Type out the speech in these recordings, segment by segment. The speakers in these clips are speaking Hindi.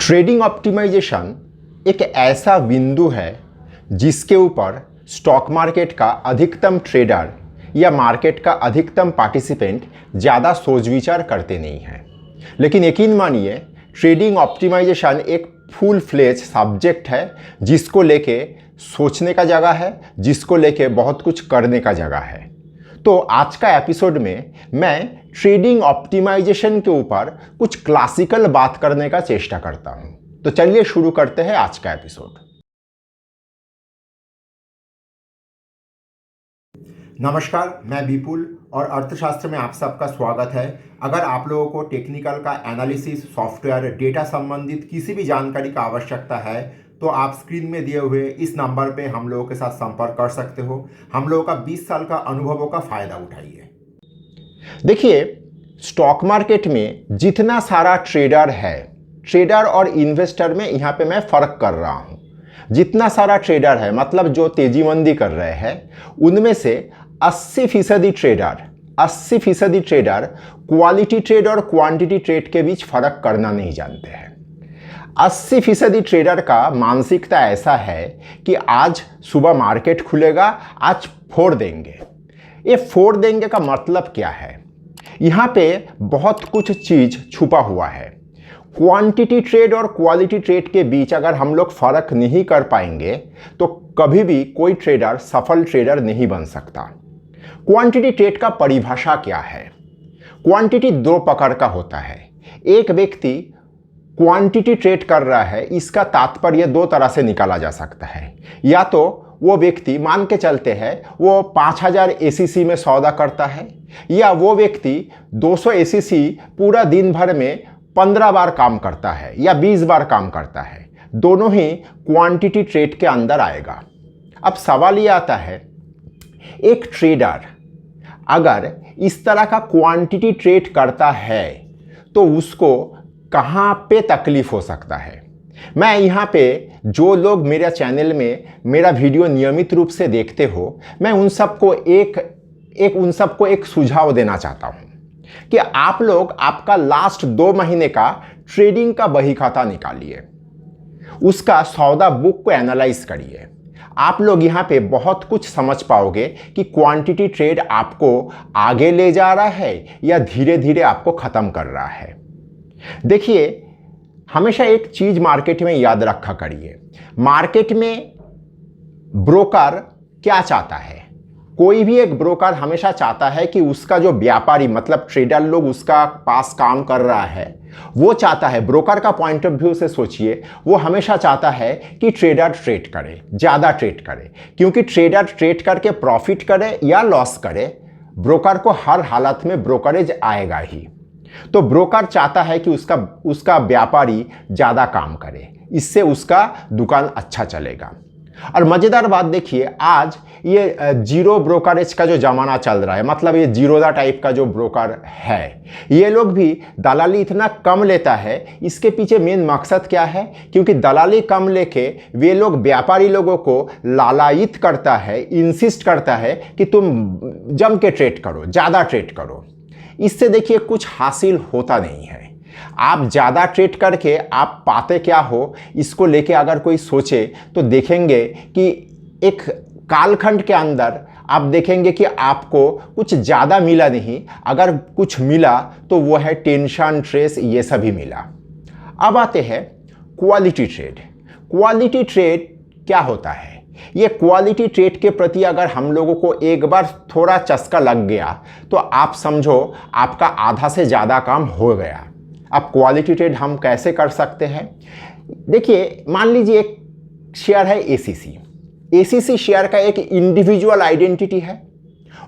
ट्रेडिंग ऑप्टिमाइजेशन एक ऐसा बिंदु है जिसके ऊपर स्टॉक मार्केट का अधिकतम ट्रेडर या मार्केट का अधिकतम पार्टिसिपेंट ज़्यादा सोच विचार करते नहीं हैं। लेकिन यकीन मानिए, ट्रेडिंग ऑप्टिमाइजेशन एक फुल फ्लेज सब्जेक्ट है जिसको लेके सोचने का जगह है, जिसको लेके बहुत कुछ करने का जगह है। तो आज का एपिसोड में मैं ट्रेडिंग ऑप्टिमाइजेशन के ऊपर कुछ क्लासिकल बात करने का चेष्टा करता हूं। तो चलिए शुरू करते हैं आज का एपिसोड। नमस्कार, मैं विपुल और अर्थशास्त्र में आप सबका स्वागत है। अगर आप लोगों को टेक्निकल का एनालिसिस, सॉफ्टवेयर, डेटा संबंधित किसी भी जानकारी का आवश्यकता है तो आप स्क्रीन में दिए हुए इस नंबर पे हम लोगों के साथ संपर्क कर सकते हो। हम लोगों का 20 साल का अनुभवों का फायदा उठाइए। देखिए, स्टॉक मार्केट में जितना सारा ट्रेडर है, ट्रेडर और इन्वेस्टर में यहाँ पे मैं फ़र्क कर रहा हूँ। जितना सारा ट्रेडर है, मतलब जो तेजी मंदी कर रहे हैं, उनमें से 80% ट्रेडर क्वालिटी ट्रेड और क्वांटिटी ट्रेड के बीच फ़र्क करना नहीं जानते हैं। 80% ट्रेडर का मानसिकता ऐसा है कि आज सुबह मार्केट खुलेगा, आज फोड़ देंगे। ये फोड़ देंगे का मतलब क्या है? यहाँ पे बहुत कुछ चीज़ छुपा हुआ है। क्वांटिटी ट्रेड और क्वालिटी ट्रेड के बीच अगर हम लोग फ़र्क नहीं कर पाएंगे तो कभी भी कोई ट्रेडर सफल ट्रेडर नहीं बन सकता। क्वांटिटी ट्रेड का परिभाषा क्या है? क्वांटिटी दो प्रकार का होता है। एक व्यक्ति क्वांटिटी ट्रेड कर रहा है, इसका तात्पर्य दो तरह से निकाला जा सकता है। या तो वो व्यक्ति, मान के चलते हैं, वो 5000 ACC में सौदा करता है, या वो व्यक्ति 200 ACC पूरा दिन भर में 15 बार काम करता है या 20 बार काम करता है। दोनों ही क्वांटिटी ट्रेड के अंदर आएगा। अब सवाल ये आता है, एक ट्रेडर अगर इस तरह का क्वांटिटी ट्रेड करता है तो उसको कहाँ पे तकलीफ हो सकता है? मैं यहाँ पे जो लोग मेरे चैनल में मेरा वीडियो नियमित रूप से देखते हो, मैं उन सबको एक सुझाव देना चाहता हूँ कि आप लोग आपका लास्ट 2 महीने का ट्रेडिंग का बही खाता निकालिए, उसका सौदा बुक को एनालाइज करिए। आप लोग यहाँ पे बहुत कुछ समझ पाओगे कि क्वांटिटी ट्रेड आपको आगे ले जा रहा है या धीरे धीरे आपको ख़त्म कर रहा है। देखिए, हमेशा एक चीज़ मार्केट में याद रखा करिए। मार्केट में ब्रोकर क्या चाहता है? कोई भी एक ब्रोकर हमेशा चाहता है कि उसका जो व्यापारी, मतलब ट्रेडर लोग उसका पास काम कर रहा है, वो चाहता है, ब्रोकर का पॉइंट ऑफ व्यू से सोचिए, वो हमेशा चाहता है कि ट्रेडर ट्रेड करे, ज़्यादा ट्रेड करे। क्योंकि ट्रेडर ट्रेड करके प्रॉफिट करे या लॉस करे, ब्रोकर को हर हालत में ब्रोकरेज आएगा ही। तो ब्रोकर चाहता है कि उसका व्यापारी ज़्यादा काम करे, इससे उसका दुकान अच्छा चलेगा। और मज़ेदार बात देखिए, आज ये जीरो ब्रोकरेज का जो ज़माना चल रहा है, मतलब ये जीरोदा टाइप का जो ब्रोकर है, ये लोग भी दलाली इतना कम लेता है। इसके पीछे मेन मकसद क्या है? क्योंकि दलाली कम लेके वे लोग व्यापारी लोगों को लालायित करता है, इंसिस्ट करता है कि तुम जम के ट्रेड करो, ज़्यादा ट्रेड करो। इससे देखिए कुछ हासिल होता नहीं है। आप ज़्यादा ट्रेड करके आप पाते क्या हो, इसको लेके अगर कोई सोचे तो देखेंगे कि एक कालखंड के अंदर आप देखेंगे कि आपको कुछ ज़्यादा मिला नहीं। अगर कुछ मिला तो वो है टेंशन, स्ट्रेस, ये सभी मिला। अब आते हैं क्वालिटी ट्रेड। क्वालिटी ट्रेड क्या होता है? ये क्वालिटी ट्रेड के प्रति अगर हम लोगों को एक बार थोड़ा चस्का लग गया तो आप समझो आपका आधा से ज़्यादा काम हो गया। अब क्वालिटी ट्रेड हम कैसे कर सकते हैं? देखिए, मान लीजिए एक शेयर है ACC। ACC शेयर का एक इंडिविजुअल आइडेंटिटी है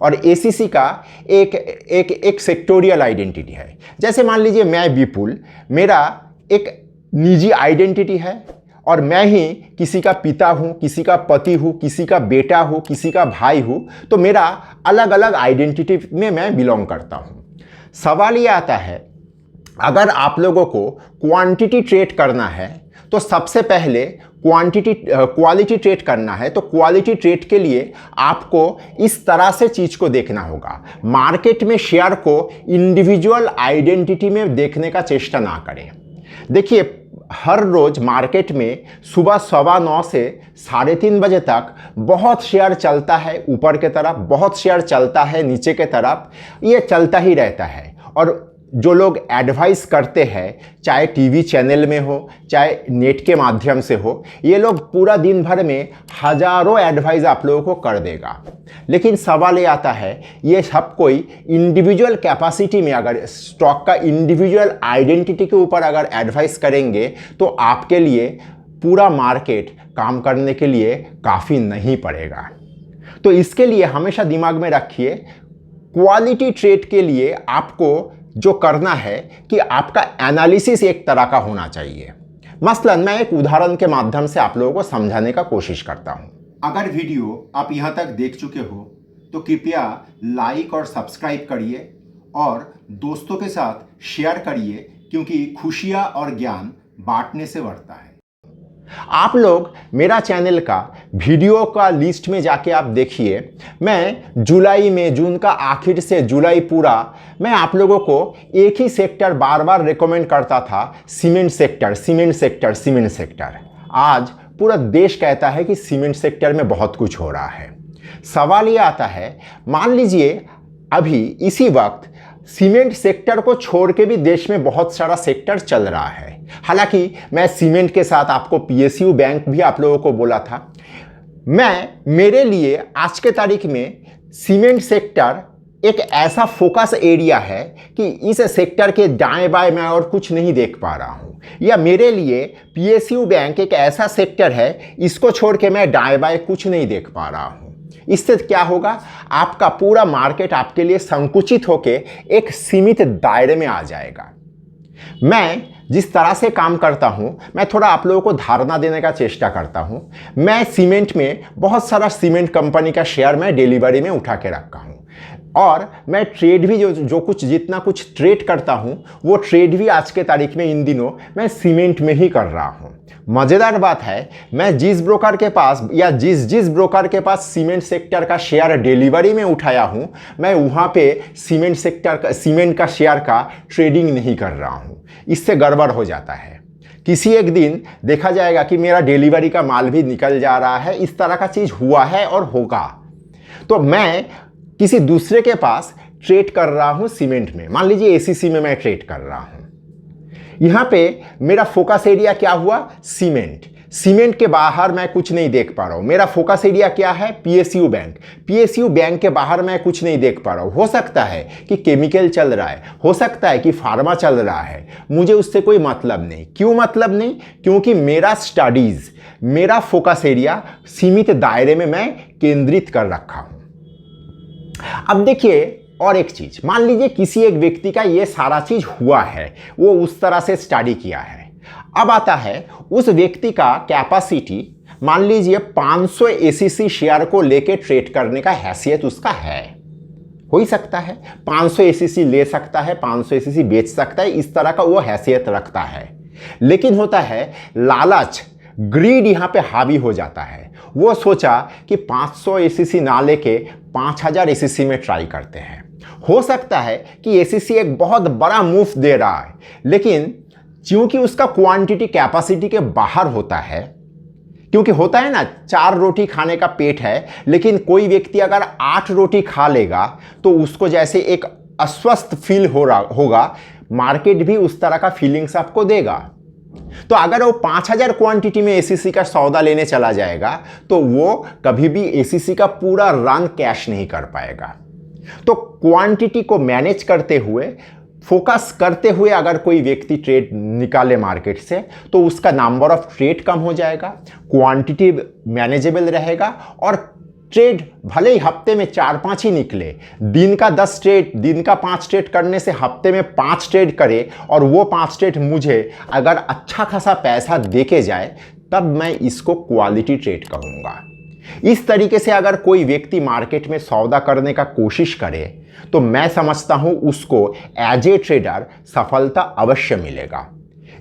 और ACC का एक सेक्टोरियल आइडेंटिटी है। जैसे मान लीजिए मैं विपुल, मेरा एक निजी आइडेंटिटी है और मैं ही किसी का पिता हूँ, किसी का पति हूँ, किसी का बेटा हूँ, किसी का भाई हूँ। तो मेरा अलग अलग आइडेंटिटी में मैं बिलोंग करता हूँ। सवाल ये आता है, अगर आप लोगों को क्वांटिटी ट्रेड करना है तो सबसे पहले क्वालिटी ट्रेड करना है। तो क्वालिटी ट्रेड के लिए आपको इस तरह से चीज़ को देखना होगा। मार्केट में शेयर को इंडिविजुअल आइडेंटिटी में देखने का चेष्टा ना करें। देखिए, हर रोज मार्केट में सुबह 9:15 से 3:30 बजे तक बहुत शेयर चलता है ऊपर के तरफ, बहुत शेयर चलता है नीचे के तरफ, ये चलता ही रहता है। और जो लोग एडवाइस करते हैं, चाहे टीवी चैनल में हो चाहे नेट के माध्यम से हो, ये लोग पूरा दिन भर में हजारों एडवाइस आप लोगों को कर देगा। लेकिन सवाल ये आता है, ये सब कोई इंडिविजुअल कैपेसिटी में अगर स्टॉक का इंडिविजुअल आइडेंटिटी के ऊपर अगर एडवाइस करेंगे तो आपके लिए पूरा मार्केट काम करने के लिए काफ़ी नहीं पड़ेगा। तो इसके लिए हमेशा दिमाग में रखिए, क्वालिटी ट्रेड के लिए आपको जो करना है कि आपका एनालिसिस एक तरह का होना चाहिए। मसलन मैं एक उदाहरण के माध्यम से आप लोगों को समझाने का कोशिश करता हूं। अगर वीडियो आप यहां तक देख चुके हो तो कृपया लाइक और सब्सक्राइब करिए और दोस्तों के साथ शेयर करिए, क्योंकि खुशियां और ज्ञान बांटने से बढ़ता है। आप लोग मेरा चैनल का वीडियो का लिस्ट में जाके आप देखिए, मैं जुलाई में, जून का आखिर से जुलाई पूरा, मैं आप लोगों को एक ही सेक्टर बार बार रिकमेंड करता था, cement sector, cement sector, cement sector. आज पूरा देश कहता है कि सीमेंट सेक्टर में बहुत कुछ हो रहा है। सवाल ये आता है, मान लीजिए अभी इसी वक्त सीमेंट सेक्टर को छोड़ के भी देश में बहुत सारा सेक्टर चल रहा है। हालांकि मैं सीमेंट के साथ आपको पीएसयू बैंक भी आप लोगों को बोला था। मेरे लिए आज के तारीख में सीमेंट सेक्टर एक ऐसा फोकस एरिया है कि इस सेक्टर के दाएं बाएं मैं और कुछ नहीं देख पा रहा हूं, या मेरे लिए पीएसयू बैंक एक ऐसा सेक्टर है, इसको छोड़ के मैं दाएं बाएं कुछ नहीं देख पा रहा हूं। इससे क्या होगा, आपका पूरा मार्केट आपके लिए संकुचित होके एक सीमित दायरे में आ जाएगा। मैं जिस तरह से काम करता हूं, मैं थोड़ा आप लोगों को धारणा देने का चेष्टा करता हूं। मैं सीमेंट में बहुत सारा सीमेंट कंपनी का शेयर मैं डिलीवरी में उठा के रखा हूं, और मैं ट्रेड भी जितना कुछ ट्रेड करता हूं, वो ट्रेड भी आज के तारीख में इन दिनों मैं सीमेंट में ही कर रहा हूं। मज़ेदार बात है, मैं जिस ब्रोकर के पास या जिस ब्रोकर के पास सीमेंट सेक्टर का शेयर डिलीवरी में उठाया हूं, मैं वहां पे सीमेंट का शेयर का ट्रेडिंग नहीं कर रहा हूं। इससे गड़बड़ हो जाता है। किसी एक दिन देखा जाएगा कि मेरा डिलीवरी का माल भी निकल जा रहा है। इस तरह का चीज़ हुआ है और होगा। तो मैं किसी दूसरे के पास ट्रेड कर रहा हूं सीमेंट में, मान लीजिए एसीसी में मैं ट्रेड कर रहा हूं। यहां पे मेरा फोकस एरिया क्या हुआ, सीमेंट के बाहर मैं कुछ नहीं देख पा रहा हूं। मेरा फोकस एरिया क्या है, पीएसयू बैंक के बाहर मैं कुछ नहीं देख पा रहा हूं। हो सकता है कि केमिकल चल रहा है, हो सकता है कि फार्मा चल रहा है, मुझे उससे कोई मतलब नहीं। क्यों मतलब नहीं? क्योंकि मेरा स्टडीज, मेरा फोकस एरिया सीमित दायरे में मैं केंद्रित कर रखा हूं। अब देखिए और एक चीज, मान लीजिए किसी एक व्यक्ति का ये सारा चीज हुआ है, वो उस तरह से स्टडी किया है। अब आता है उस व्यक्ति का कैपेसिटी, मान लीजिए 500 एसीसी शेयर को लेके ट्रेड करने का हैसियत उसका है। हो ही सकता है 500 एसीसी ले सकता है, 500 एसीसी बेच सकता है, इस तरह का वो हैसियत रखता है। लेकिन होता है लालच, ग्रीड यहां पे हावी हो जाता है। वो सोचा कि 500 एसीसी ना लेके 5000 एसीसी में ट्राई करते हैं। हो सकता है कि एसीसी एक बहुत बड़ा मूव दे रहा है, लेकिन क्योंकि उसका क्वांटिटी कैपेसिटी के बाहर होता है, क्योंकि होता है ना 4 रोटी खाने का पेट है, लेकिन कोई व्यक्ति अगर 8 रोटी खा लेगा तो उसको जैसे एक अस्वस्थ फील हो रहा होगा, मार्केट भी उस तरह का फीलिंग्स आपको देगा। तो अगर वो 5000 क्वांटिटी में एसीसी का सौदा लेने चला जाएगा तो वो कभी भी एसीसी का पूरा रन कैश नहीं कर पाएगा। तो क्वांटिटी को मैनेज करते हुए, फोकस करते हुए अगर कोई व्यक्ति ट्रेड निकाले मार्केट से, तो उसका नंबर ऑफ ट्रेड कम हो जाएगा, क्वांटिटी मैनेजेबल रहेगा, और ट्रेड भले ही हफ्ते में 4-5 ही निकले, दिन का 10 ट्रेड, दिन का 5 ट्रेड करने से हफ्ते में 5 ट्रेड करे और वो 5 ट्रेड मुझे अगर अच्छा खासा पैसा देके जाए, तब मैं इसको क्वालिटी ट्रेड कहूँगा। इस तरीके से अगर कोई व्यक्ति मार्केट में सौदा करने का कोशिश करे तो मैं समझता हूं उसको एज ए ट्रेडर सफलता अवश्य मिलेगा।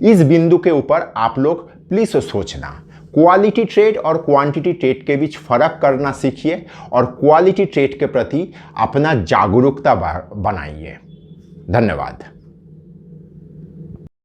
इस बिंदु के ऊपर आप लोग प्लीज सोचना, क्वालिटी ट्रेड और क्वांटिटी ट्रेड के बीच फर्क करना सीखिए और क्वालिटी ट्रेड के प्रति अपना जागरूकता बनाइए। धन्यवाद।